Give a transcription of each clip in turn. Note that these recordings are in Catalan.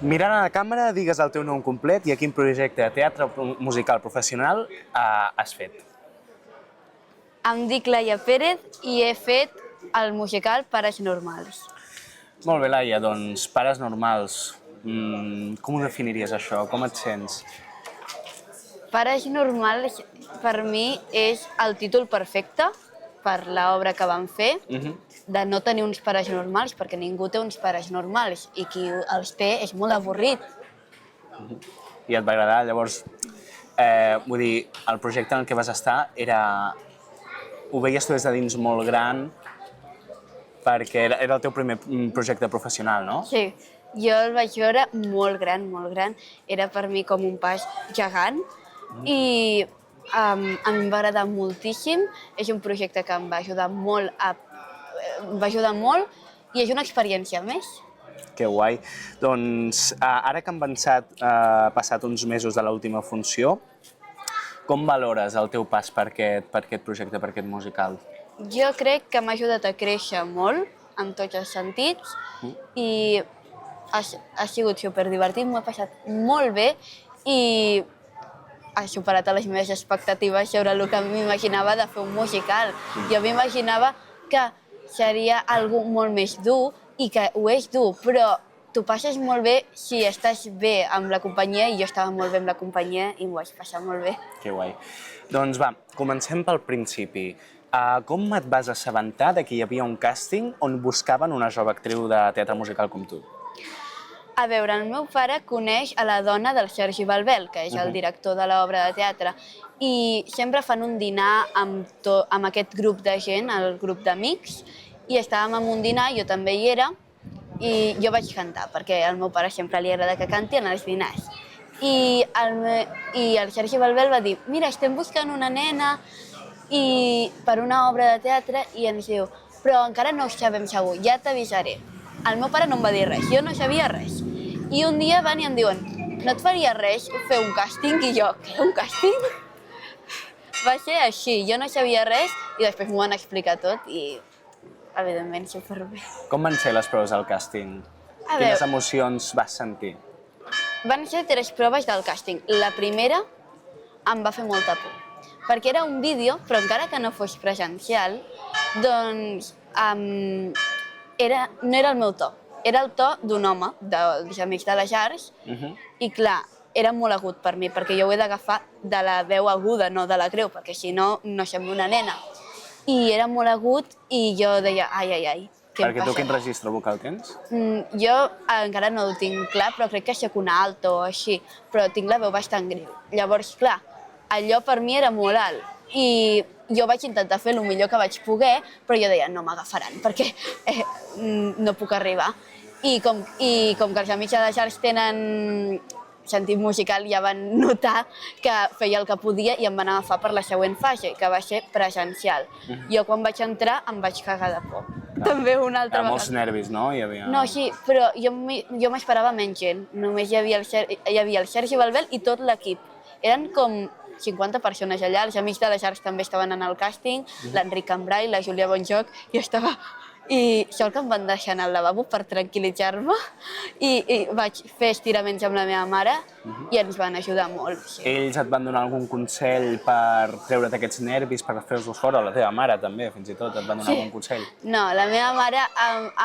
Mirant a la càmera, digues el teu nom complet i a quin projecte de teatre musical professional has fet. Em dic Laia Pérez i he fet el musical Pares Normals. Molt bé, Laia, doncs Pares Normals. Com ho definiries això? Com et sents? Pares Normals per mi és el títol perfecte per l'obra que vam fer, de no tenir uns pares normals, perquè ningú té uns pares normals i qui els té és molt avorrit. I et va agradar, llavors, vull dir, el projecte en el que vas estar ho veies tu des de dins molt gran, perquè era el teu primer projecte professional, no? Sí, jo el vaig veure molt gran, molt gran. Era per mi com un pas gegant i a mi em va agradar moltíssim. És un projecte que em va ajudar molt i és una experiència més. Que guai. Doncs ara que han passat uns mesos de l'última funció, com valores el teu pas per aquest projecte, per aquest musical? Jo crec que m'ha ajudat a créixer molt, en tots els sentits, i ha sigut superdivertit, m'ho he passat molt bé i ha superat les meves expectatives sobre el que m'imaginava de fer un musical. Jo m'imaginava que seria algo molt més dur i que ho és dur, però t'ho passes molt bé si estàs bé amb la companyia i jo estava molt bé amb la companyia i m'ho vaig passar molt bé. Que guai. Doncs va, comencem pel principi. Com et vas assabentar que hi havia un càsting on buscaven una jove actriu de teatre musical com tu? A veure, el meu pare coneix a la dona del Sergi Balbel, que és el director de l'obra de teatre, i sempre fan un dinar amb aquest grup de gent, el grup d'amics, i estàvem en un dinar, jo també hi era, i jo vaig cantar, perquè al meu pare sempre li agrada que canti en els dinars. I el Sergi Balbel va dir, mira, estem buscant una nena per una obra de teatre, i ens diu, però encara no ho sabem segur, ja t'avisaré. El meu pare no em va dir res, jo no sabia res. I un dia van i em diuen, no et faria res fer un càsting? I jo, què, un càsting? Va ser així, jo no sabia res i després m'ho van explicar tot i, evidentment, superbé. Com van ser les proves del càsting? Quines emocions vas sentir? Van ser 3 proves del càsting. La primera em va fer molta por, perquè era un vídeo, però encara que no fos presencial, doncs no era el meu to. Era el to d'un home, dels Amics de les Arts, i clar, era molt agut per mi, perquè jo ho he d'agafar de la veu aguda, no de la greu, perquè si no, no sembla una nena. I era molt agut i jo deia, ai, ai, ai, què em Perquè tu passa? quin registre vocal tens? Jo encara no ho tinc clar, però crec que soc una alta o així, però tinc la veu bastant greu. Llavors, clar, allò per mi era molt alt i jo vaig intentar fer el millor que vaig poder, però jo deia, no m'agafaran, perquè no puc arribar. I com que els Amics de les Arts tenen sentit musical, ja van notar que feia el que podia i em van agafar per la següent fase, que va ser presencial. Jo quan vaig entrar em vaig cagar de por. També una altra vegada. Molts nervis, no? No, sí, però jo m'esperava menys gent. Només hi havia el Sergi Balbel i tot l'equip. Eren com 50 persones allà, els Amics de les Arts també estaven en el càsting, l'Enric Cambrai, la Júlia Bonjoc, i estava... I sol que em van deixar anar al lavabo per tranquil·litzar-me i vaig fer estiraments amb la meva mare i ens van ajudar molt. Ells et van donar algun consell per treure't aquests nervis, per fer-los fora? La teva mare també, fins i tot, et van donar algun consell? No, la meva mare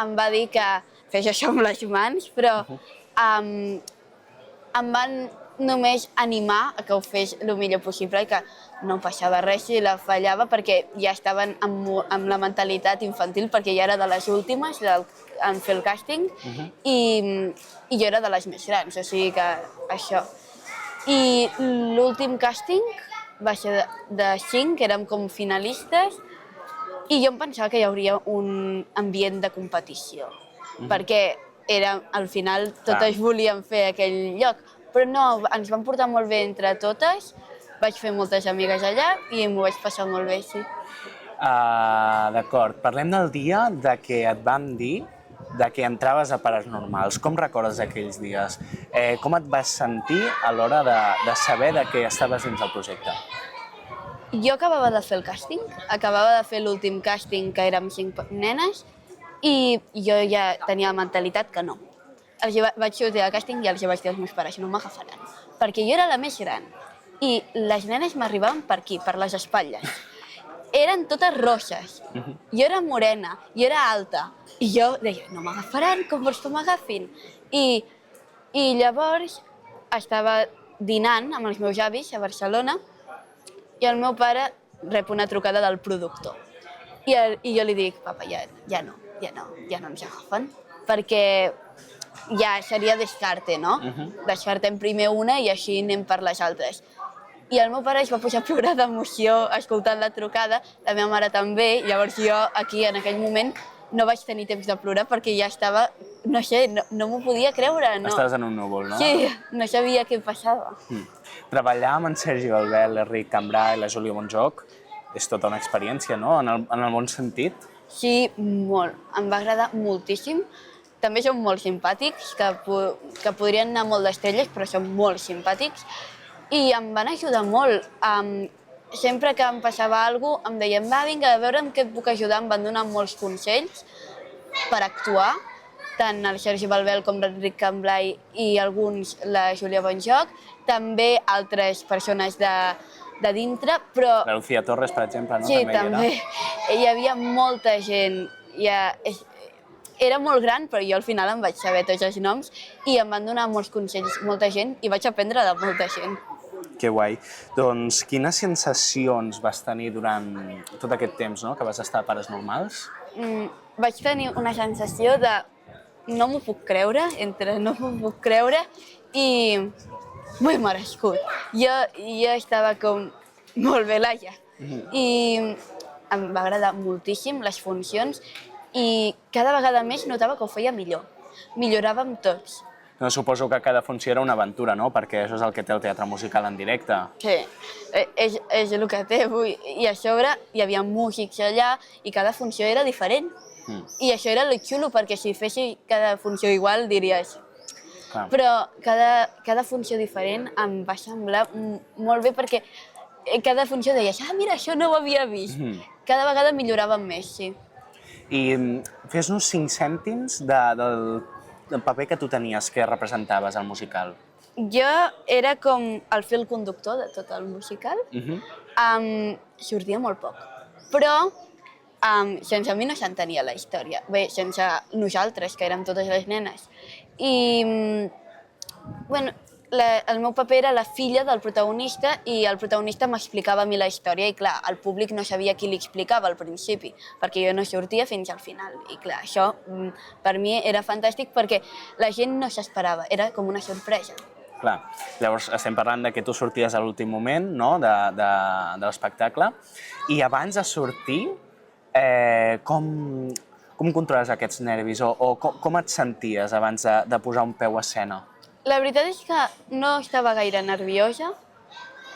em va dir que fes això amb les mans, però em van només animar a que ho fes el millor possible i que no passava res si la fallava perquè ja estaven amb la mentalitat infantil perquè ja era de les últimes en fer el càsting i jo era de les més grans, o sigui que això. I l'últim càsting va ser de 5, érem com finalistes i jo em pensava que hi hauria un ambient de competició perquè al final totes volien fer aquell lloc. Però no, ens vam portar molt bé entre totes, vaig fer moltes amigues allà i m'ho vaig passar molt bé, sí. D'acord, parlem del dia de què et van dir de que entraves a Pares Normals. Com recordes aquells dies? Com et vas sentir a l'hora de saber que estaves dins del projecte? Jo acabava de fer el càsting, acabava de fer l'últim càsting que érem 5 nenes i jo ja tenia la mentalitat que no. vaig sortir del càsting i els vaig dir als meus pares, no m'agafaran, perquè jo era la més gran i les nenes m'arribaven per aquí, per les espatlles. Eren totes roixes, jo era morena, jo era alta, i jo deia, no m'agafaran, com vols que m'agafin? I llavors estava dinant amb els meus avis a Barcelona i el meu pare rep una trucada del productor. I jo li dic, papa, ja no ens agafen, perquè ja seria descarte, no? Descartem primer una i així anem per les altres. I el meu pare es va posar a plorar d'emoció escoltant la trucada, la meva mare també, llavors jo aquí en aquell moment no vaig tenir temps de plorar perquè ja estava, no sé, no m'ho podia creure. Estaves en un núvol, no? Sí, no sabia què passava. Treballar amb en Sergi Balbel, l'Enric Cambra i la Júlia Bonjoc és tota una experiència, no? En el bon sentit. Sí, molt. Em va agradar moltíssim. També són molt simpàtics, que podrien anar molt d'estrelles, però són molt simpàtics. I em van ajudar molt. Sempre que em passava alguna cosa, em deien, va, vinga, a veure en què et puc ajudar. Em van donar molts consells per actuar, tant el Sergi Balbel com l'Enric Cambrai i alguns la Júlia Bonjoc, també altres persones de dintre, però... La Lucía Torres, per exemple, no? Sí, també. Hi havia molta gent. Era molt gran, però jo al final em vaig saber tots els noms i em van donar molts consells, molta gent, i vaig aprendre de molta gent. Que guai. Doncs quines sensacions vas tenir durant tot aquest temps, no?, que vas estar a Pares Normals? Vaig tenir una sensació de no m'ho puc creure, entre no m'ho puc creure i m'ho he merescut. Jo estava com molt bé, Laia. I em va agradar moltíssim les funcions i cada vegada més notava que ho feia millor. Milloràvem tots. No, suposo que cada funció era una aventura, no? Perquè això és el que té el teatre musical en directe. Sí, és el que té. I a sobre hi havia músics allà i cada funció era diferent. I això era lo xulo, perquè si fessis cada funció igual diries... Clar. Però cada funció diferent em va semblar molt bé perquè cada funció deies, mira, això no ho havia vist. Cada vegada milloràvem més, sí. I fes-nos 5 cèntims del paper que tu tenies, que representaves al musical. Jo era com el fil conductor de tot el musical. Sortia molt poc, però sense mi no s'entenia la història. Bé, sense nosaltres, que érem totes les nenes. I, bueno, el meu paper era la filla del protagonista i el protagonista m'explicava a mi la història i, clar, el públic no sabia qui li explicava al principi, perquè jo no sortia fins al final. I, clar, això per mi era fantàstic perquè la gent no s'esperava, era com una sorpresa. Clar, llavors estem parlant de que tu sorties a l'últim moment, no?, de l'espectacle, i abans de sortir, com controles aquests nervis o com et senties abans de posar un peu a escena? La veritat és que no estava gaire nerviosa.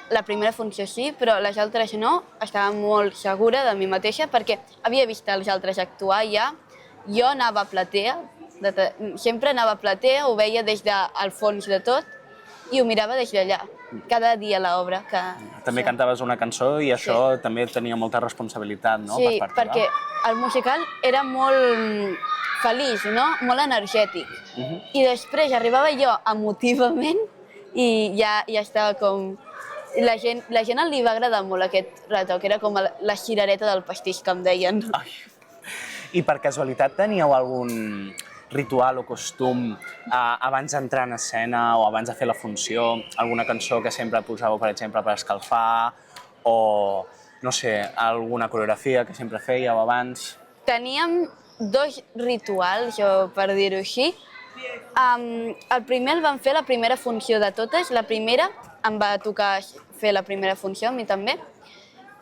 La primera funció sí, però les altres no. Estava molt segura de mi mateixa perquè havia vist els altres actuar ja. Jo anava a platea, sempre anava a platea, ho veia des del fons de tot i ho mirava des d'allà, cada dia a l'obra. També cantaves una cançó i això també tenia molta responsabilitat, no? Sí, perquè el musical era molt feliç, no? Molt energètic. I després arribava jo emotivament i ja estava com... La gent li va agradar molt aquest retoc, era com la cirereta del pastís, que em deien. I per casualitat teníeu algun ritual o costum abans d'entrar en escena o abans de fer la funció, alguna cançó que sempre posàveu, per exemple, per escalfar o, no sé, alguna coreografia que sempre fèieu abans? Teníem 2 rituals, per dir-ho així. El primer el vam fer la primera funció de totes. La primera em va tocar fer la primera funció, a mi també.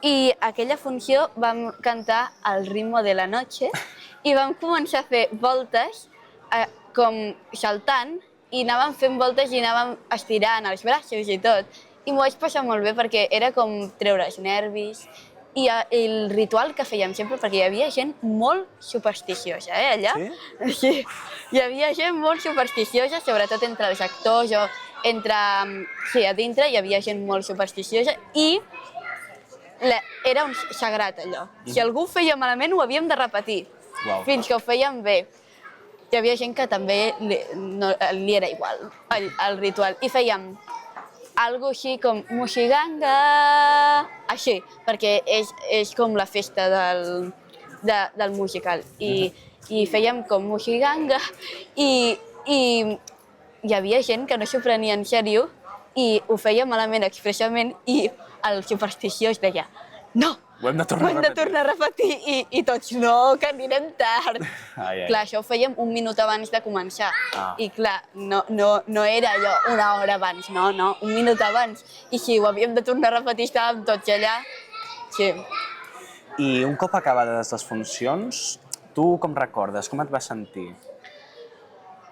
I aquella funció vam cantar El ritmo de la noche i vam començar a fer voltes com saltant i anàvem fent voltes i anàvem estirant els braços i tot. I m'ho vaig passar molt bé perquè era com treure els nervis. I el ritual que fèiem sempre, perquè hi havia gent molt supersticiosa, allà. Sí? Sí, hi havia gent molt supersticiosa, sobretot entre els actors o entre... Sí, a dintre hi havia gent molt supersticiosa i era un sagrat, allò. Si algú ho feia malament, ho havíem de repetir, fins que ho fèiem bé. hi havia gent que també li era igual el ritual. I fèiem algo així com Muxiganga, així, perquè és com la festa del musical. I fèiem com Muxiganga i hi havia gent que no s'ho prenia en sèrio i ho feia malament expressament i el supersticiós deia no, Ho hem de tornar a repetir i tots no, que anirem tard. Clar, això ho fèiem un minut abans de començar i clar, no era allò una hora abans, no, un minut abans. I si ho havíem de tornar a repetir estàvem tots allà, sí. I un cop acabades les funcions, tu com recordes? Com et vas sentir?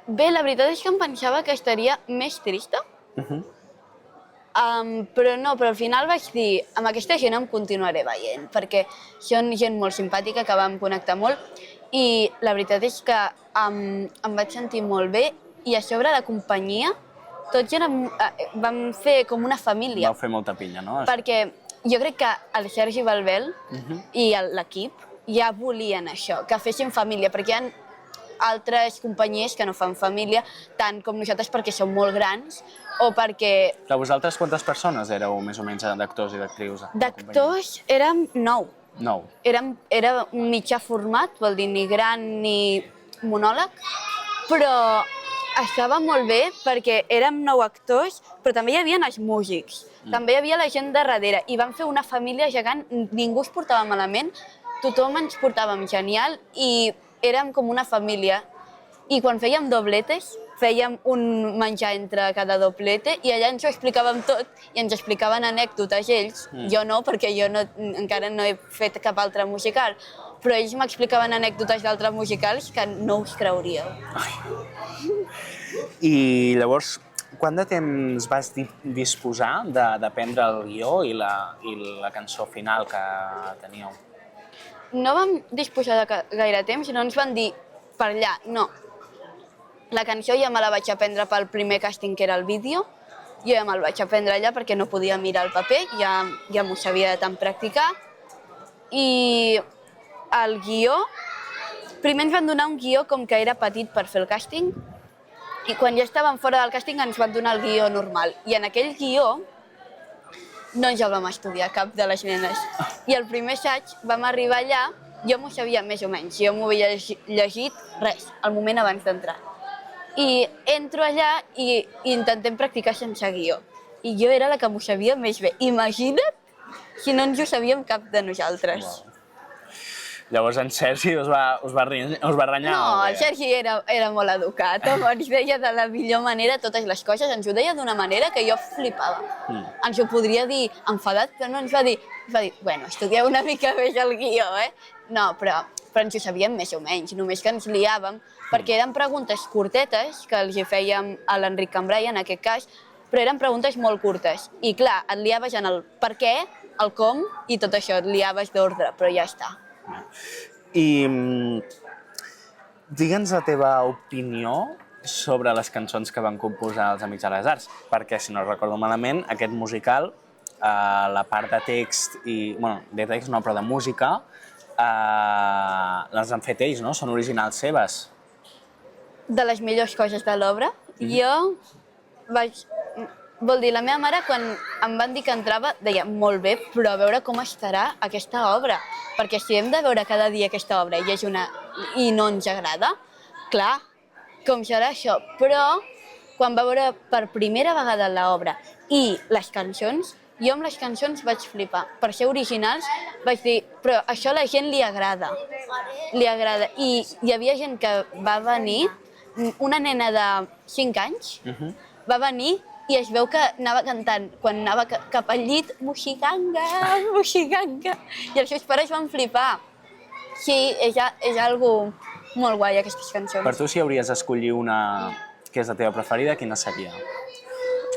Bé, la veritat és que em pensava que estaria més trista, però al final vaig dir, amb aquesta gent em continuaré veient, perquè són gent molt simpàtica, que vam connectar molt, i la veritat és que em vaig sentir molt bé, i a sobre la companyia, tots vam fer com una família. Vau fer molta pinya, no? Perquè jo crec que el Sergi Balbel i l'equip ja volien això, que fessin família, perquè hi ha altres companyies que no fan família, tant com nosaltres perquè som molt grans, o perquè... Però vosaltres quantes persones éreu, més o menys, d'actors i d'actrius? D'actors érem 9. 9. Era un mitjà format, vol dir ni gran ni monòleg, però estava molt bé perquè érem 9 actors, però també hi havia els músics, també hi havia la gent de darrere, i vam fer una família gegant, ningú es portava malament, tothom ens portàvem genial i érem com una família. I quan fèiem dobletes, fèiem un menjar entre cada doblete i allà ens ho explicàvem tot i ens explicaven anècdotes ells. Jo no, perquè jo encara no he fet cap altre musical, però ells m'explicaven anècdotes d'altres musicals que no us creuríeu. I llavors, quant de temps vas disposar d'aprendre el guió i la cançó final que teníeu? No vam disposar de gaire temps, no ens van dir per allà, no. La cançó ja me la vaig aprendre pel primer càsting, que era el vídeo. Jo ja me'l vaig aprendre allà perquè no podia mirar el paper, ja m'ho sabia de tant practicar. I el guió, primer ens van donar un guió com que era petit per fer el càsting, i quan ja estàvem fora del càsting ens van donar el guió normal. I en aquell guió no ens el vam estudiar, cap de les nenes. I el primer assaig vam arribar allà, jo m'ho sabia més o menys, jo m'ho havia llegit res, al moment abans d'entrar. I entro allà i intentem practicar sense guió. I jo era la que m'ho sabia més bé. Imagina't si no ens ho sabíem cap de nosaltres. Wow. Llavors en Sergi us va renyar? No, el Sergi era molt educat, ens deia de la millor manera totes les coses, ens ho deia d'una manera que jo flipava. Ens ho podria dir enfadat, però no ens va dir, bueno, estudieu una mica més el guió, No, però ens ho sabíem més o menys, només que ens liàvem, perquè eren preguntes curtetes, que els hi fèiem a l'Enric Cambrai en aquest cas, però eren preguntes molt curtes. I clar, et liaves en el per què, el com i tot això, et liaves d'ordre, però ja està. I digue'ns la teva opinió sobre les cançons que van composar els Amics de les Arts, perquè, si no recordo malament, aquest musical, la part de text i... bueno, de text no, però de música, les han fet ells, no? Són originals seves. De les millors coses de l'obra, jo vaig... Vol dir, la meva mare, quan em van dir que entrava, deia, molt bé, però a veure com estarà aquesta obra. Perquè si hem de veure cada dia aquesta obra i no ens agrada, clar, com serà això? Però quan va veure per primera vegada l'obra i les cançons, jo amb les cançons vaig flipar. Per ser originals vaig dir, però això a la gent li agrada. Li agrada. I hi havia gent que va venir, una nena de 5 anys, va venir i es veu que anava cantant, quan anava cap al llit, Muxiganga, Muxiganga, i els seus pares van flipar. Sí, és algo molt guai, aquestes cançons. Per tu, si hauries d'escollir una que és la teva preferida, quina seria?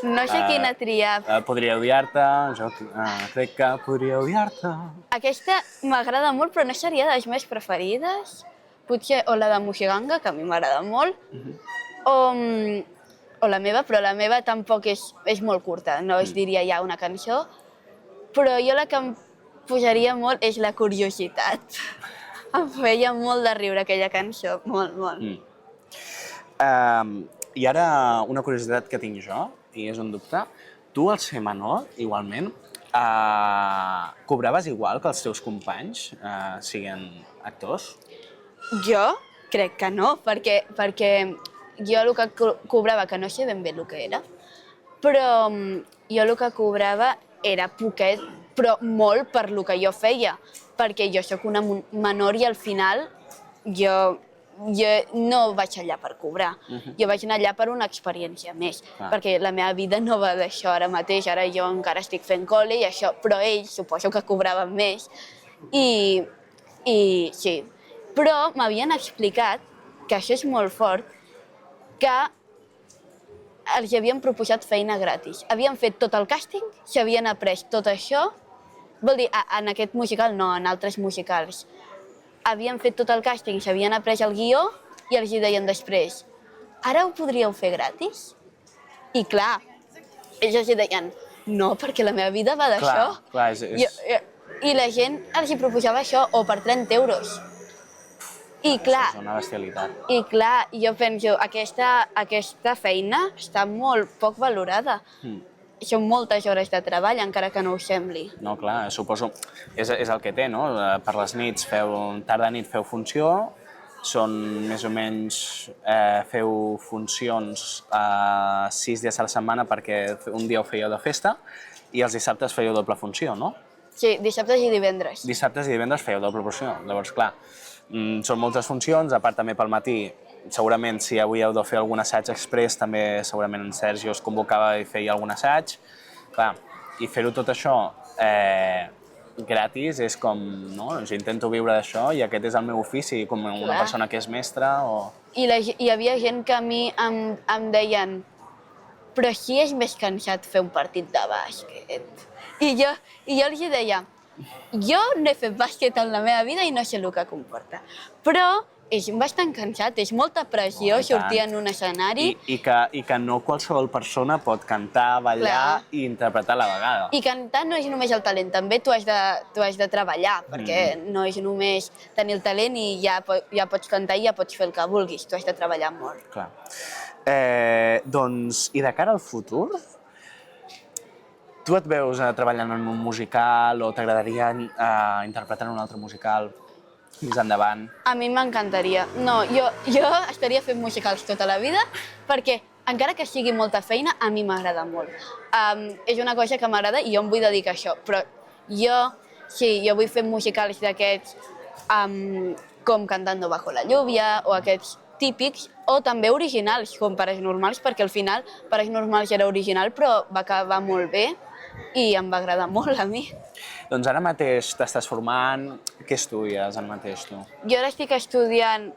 No sé quina triar. Podria odiar-te, jo crec que podria odiar-te. Aquesta m'agrada molt, però no seria de les meves preferides. Potser o la de Muxiganga, que a mi m'agrada molt, o la meva, però la meva tampoc és molt curta, no es diria ja una cançó, però jo la que em posaria molt és La curiositat. Em feia molt de riure aquella cançó, molt, molt. I ara una curiositat que tinc jo, i és un dubte, tu al ser menor, igualment, cobraves igual que els teus companys, siguin actors? Jo crec que no, perquè jo el que cobrava, que no sé ben bé el que era, però jo el que cobrava era poquet, però molt per lo que jo feia, perquè jo sóc una menor i al final jo no vaig allà per cobrar, jo vaig anar allà per una experiència més, perquè la meva vida no va d'això ara mateix, ara jo encara estic fent col·le i això, però ells suposo que cobraven més i sí, però m'havien explicat, que això és molt fort, que els havien proposat feina gratis. Havien fet tot el càsting, s'havien après tot això, vol dir, en aquest musical no, en altres musicals. Havien fet tot el càsting, s'havien après el guió i els deien després, ara ho podríeu fer gratis? I clar, ells els deien, no, perquè la meva vida va d'això. Clar, I la gent els proposava això, o per 30 euros. I clar, és una bestialitat. I clar, jo penso, aquesta feina està molt poc valorada. Són moltes hores de treball, encara que no ho sembli. No, clar, suposo, és el que té, no? Per les nits, tarda nit feu funció, són més o menys, feu funcions 6 dies a la setmana perquè un dia ho fèieu de festa i els dissabtes fèieu doble funció, no? Sí, dissabtes i divendres. Dissabtes i divendres fèieu doble funció, llavors, clar, són moltes funcions, a part també pel matí, segurament si avui heu de fer algun assaig express, també segurament en Sergi us convocava i feia algun assaig. Clar, i fer-ho tot això gratis és com, no? Jo intento viure d'això i aquest és el meu ofici, com una persona que és mestra o... I hi havia gent que a mi em deien, però així és més cansat fer un partit de bàsquet. I jo els deia, jo no he fet bàsquet en la meva vida i no sé el que comporta, però és bastant cansat, és molta pressió sortir en un escenari. I que no qualsevol persona pot cantar, ballar i interpretar a la vegada. I cantar no és només el talent, també tu has de treballar, perquè no és només tenir el talent i ja pots cantar i ja pots fer el que vulguis, tu has de treballar molt. Clar. Doncs, i de cara al futur, tu et veus treballant en un musical o t'agradaria interpretar en un altre musical més endavant? A mi m'encantaria. No, jo estaria fent musicals tota la vida perquè, encara que sigui molta feina, a mi m'agrada molt. És una cosa que m'agrada i jo em vull dedicar a això, però jo vull fer musicals d'aquests com Cantando bajo la lluvia o aquests típics, o també originals, com Pares normals, perquè al final Pares normals era original, però va acabar molt bé i em va agradar molt a mi. Doncs ara mateix t'estàs formant, què estudies ara mateix tu? Jo ara estic estudiant,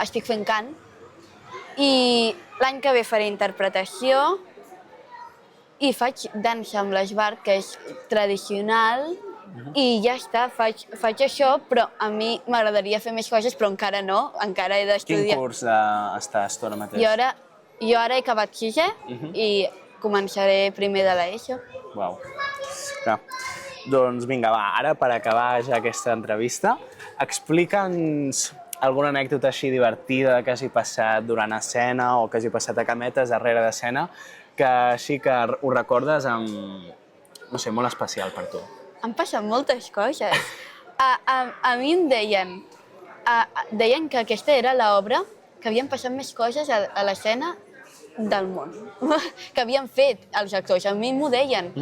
estic fent cant i l'any que ve faré interpretació i faig dansa amb l'esbart, que és tradicional, i ja està, faig això, però a mi m'agradaria fer més coses, però encara no, encara he d'estudiar. Quin curs estàs tu ara mateix? Jo ara he acabat sisè i començaré primer de l'ESO. Uau. Doncs vinga, va, ara per acabar ja aquesta entrevista, explica'ns alguna anècdota així divertida que hagi passat durant escena o que hagi passat a cametes darrere d'escena, que així que ho recordes amb, no sé, molt especial per tu. Han passat moltes coses. A mi em deien que aquesta era l'obra que havien passat més coses a l'escena del món, que havien fet els actors. A mi m'ho deien.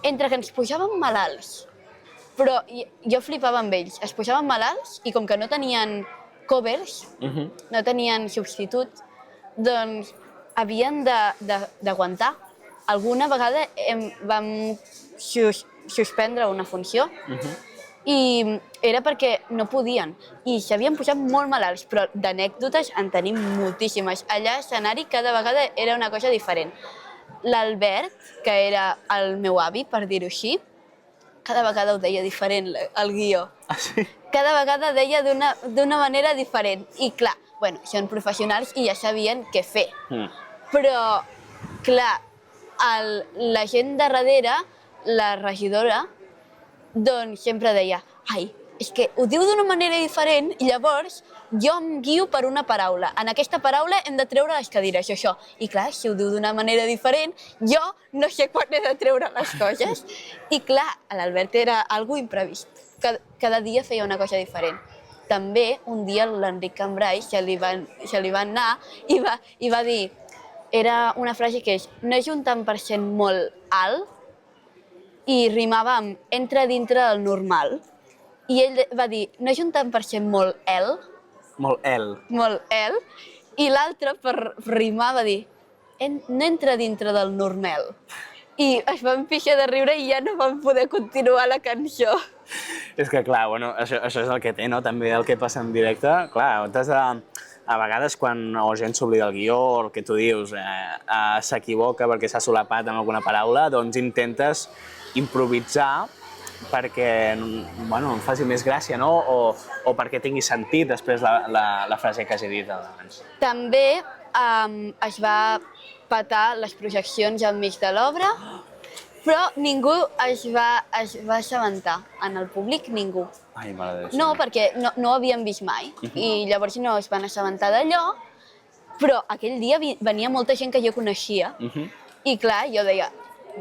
Entre que ens posaven malalts, però jo flipava amb ells. Es posaven malalts i com que no tenien covers, no tenien substitut, doncs havien d'aguantar. Alguna vegada vam suspendre una funció i era perquè no podien i s'havien posat molt malalts, però d'anècdotes en tenim moltíssimes. Allà l'escenari cada vegada era una cosa diferent. L'Albert, que era el meu avi, per dir-ho així, cada vegada ho deia diferent, el guió. Ah, sí? Cada vegada deia d'una manera diferent. I clar, són professionals i ja sabien què fer. Però, clar, la gent de darrere, la regidora, doncs sempre deia, ai, és que ho diu d'una manera diferent i llavors jo em guio per una paraula. En aquesta paraula hem de treure les cadires, això. I clar, si ho diu d'una manera diferent, jo no sé quan he de treure les coses. I clar, l'Albert era algo imprevist. Cada dia feia una cosa diferent. També un dia l'Enric Cambrai se li va anar i va dir, era una frase que és, no és un tant per cent molt alt, i rimava amb entra dintre del normal. I ell va dir, no és un tant per cent molt el? Molt el. Molt el. I l'altre, per rimar, va dir, no entra dintre del normal. I es van pixar de riure i ja no van poder continuar la cançó. És que, clar, bueno, això és el que té, no? També el que passa en directe. Clar, a vegades quan gent s'oblida el guió o el que tu dius s'equivoca perquè s'ha solapat en alguna paraula, doncs intentes improvisar perquè em faci més gràcia, no? O perquè tingui sentit després la frase que has dit abans. També es va petar les projeccions enmig de l'obra, però ningú es va assabentar. En el públic, ningú. Ai, mare de Déu. No, perquè no ho havien vist mai, i llavors no es van assabentar d'allò, però aquell dia venia molta gent que jo coneixia, i clar, jo deia,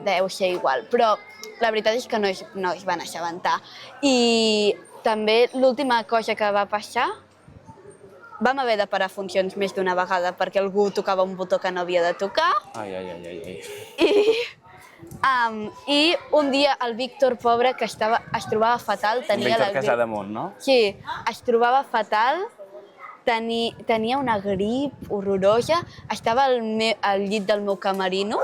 deu ser igual, però la veritat és que no es van assabentar. I també l'última cosa que va passar, vam haver de parar funcions més d'una vegada perquè algú tocava un botó que no havia de tocar. Ai. I un dia el Víctor, pobre, que es trobava fatal, tenia Víctor Casademunt, no? Sí, es trobava fatal, tenia una grip horrorosa, estava al llit del meu camerino,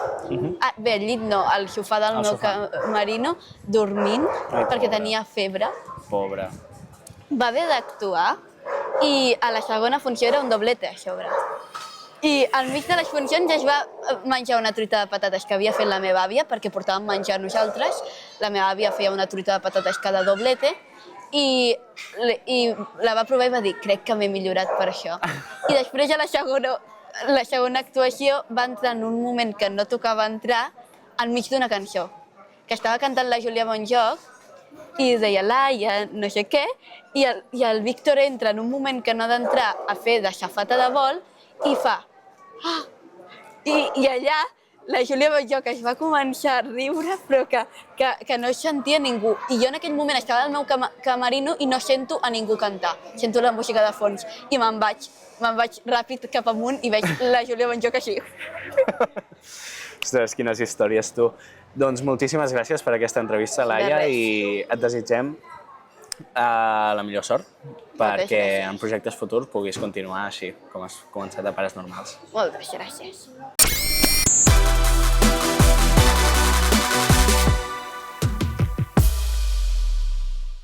bé, al llit no, al sofà del meu camerino, dormint, perquè tenia febre. Pobre. Va haver d'actuar i a la segona funció era un doblete a sobre. I al mig de les funcions es va menjar una truita de patates que havia fet la meva àvia, perquè portàvem menjar nosaltres. La meva àvia feia una truita de patates cada doblete i la va provar i va dir, crec que m'he millorat per això. I després a la segona actuació va entrar en un moment que no tocava entrar enmig d'una cançó, que estava cantant la Júlia Bonjoc i deia Laia, no sé què, i el Víctor entra en un moment que no ha d'entrar a fer de safata de vol i fa I allà la Júlia Bonjoc es va començar a riure, però que no sentia ningú. I jo en aquell moment estava al meu camerino i no sento a ningú cantar. Sento la música de fons i me'n vaig ràpid cap amunt i veig la Júlia Bonjoc així. Ostres, quines històries, tu. Doncs moltíssimes gràcies per aquesta entrevista, Laia, i et desitgem la millor sort perquè en projectes futurs puguis continuar així, com has començat a Pares Normals. Moltes gràcies.